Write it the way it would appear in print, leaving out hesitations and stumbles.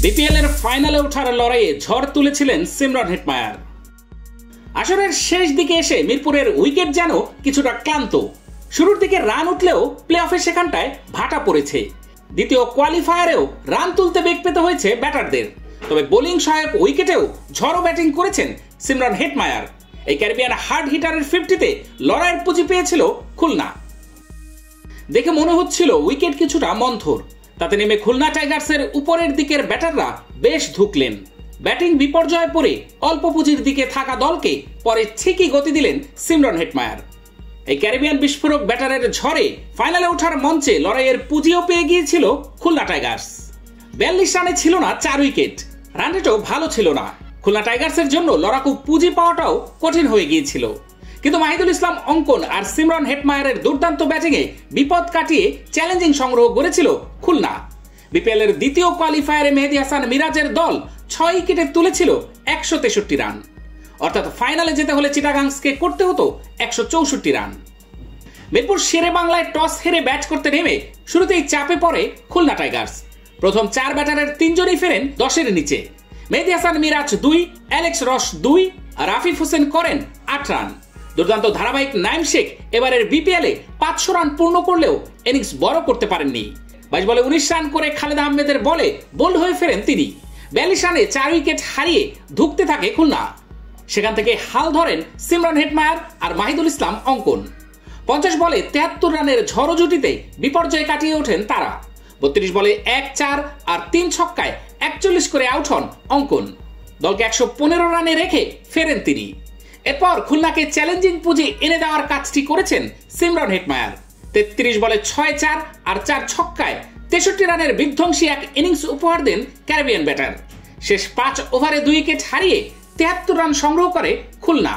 BPL এর ফাইনালে ওঠার লড়াইয়ে ঝড় তুলেছিলেন সিমরন হেটমায়ার। আসরের শেষ দিকে এসে মিরপুরের উইকেট যেন কিছুটা ক্লান্ত। শুরুর দিকে রান উঠলেও প্লে অফে সেখানটায় ভাটা পড়েছে। দ্বিতীয় কোয়ালিফায়ারেও রান তুলতে বেগ পেতে হয়েছে ব্যাটারদের। তবে বোলিং সহায়ক উইকেটেও ঝড়ো ব্যাটিং করেছেন সিমরন হেটমায়ার। এই ক্যারিবিয়ান হার্ড হিটারের 50-তে লড়াইয়ের পুঁজি পেয়েছিল খুলনা। দেখে মনে হচ্ছিল উইকেট কিছুটা মন্থর। তাতে নেমে খুলনা টাইগার্সের উপরের দিকের ব্যাটাররা বেশ ধুকলেন। ব্যাটিং বিপর্যয়ে পড়ে অল্প পুঁজির দিকে থাকা দলকে পরে ঠিকই গতি দিলেন সিমরন হেটমায়ার। এই ক্যারিবিয়ান বিস্ফোরক ব্যাটারের ঝড়ে ফাইনালে ওঠার মঞ্চে লড়াইয়ের পুঁজিও পেয়ে গিয়েছিল খুলনা টাইগার্স। 42 রানে ছিল না 4 উইকেট, রান রেটও ভালো ছিল না। খুলনা টাইগার্সের জন্য লড়াকু পুঁজি পাওয়াটাও কঠিন হয়ে গিয়েছিল। কিন্তু মাহিদুল ইসলাম অঙ্কন আর সিমরন হেটমায়ারের দুর্দান্ত ব্যাটিংয়ে বিপদ কাটিয়ে চ্যালেঞ্জিং সংগ্রহ করেছিল খুলনা। বিপিএল এর দ্বিতীয় কোয়ালিফায়ারে মেহেদী হাসান মিরাজের দল 6 উইকেটে তুলেছিল 163 রান। অর্থাৎ ফাইনালে যেতে হলে চিটাগাংসকে করতে হতো 164 রান। মিরপুর শেরে বাংলায় টস হেরে ব্যাট করতে নেমে শুরুতেই চাপে পড়ে খুলনা টাইগার্স। প্রথম 4 ব্যাটারের 3 জনই ফেরেন 10-এর নিচে। মেহেদী হাসান মিরাজ 2, অ্যালেক্স রস 2 আর আফিফ হোসেন করেন 8 রান। দুর্দান্ত ধারাবাহিক নাইম শেখ এবারের বিপিএলে 500 রান পূর্ণ করলেও ইনিংস বড় করতে পারেননি। 22 বলে 19 রান করে খালেদ আহমেদের বলে বোল্ড হয়ে ফেরেন তিনি। 42 রানে 4 উইকেট হারিয়ে ধুঁকতে থাকে খুলনা। সেখান থেকে হাল ধরেন সিমরন হেটমায়ার আর মাহিদুল ইসলাম অঙ্কন। 50 বলে 73 রানের ঝড়ো জুটিতে বিপর্যয় কাটিয়ে ওঠেন তারা। 32 বলে 1-4 আর 3 ছক্কায় 41 করে আউট হন অঙ্কন। দলকে 115 রানে রেখে ফেরেন তিনি। এরপর খুলনাকে চ্যালেঞ্জিং পুঁজি এনে দেওয়ার কাজটি করেছেন সিমরন হেটমায়ার। 33 বলে 6-4 আর 4 ছক্কায় 63 রানের বিধ্বংসী এক ইনিংস উপহার দেন ক্যারিবিয়ান ব্যাটার। শেষ 5 ওভারে 2 উইকেট হারিয়ে 73 রান সংগ্রহ করে খুলনা।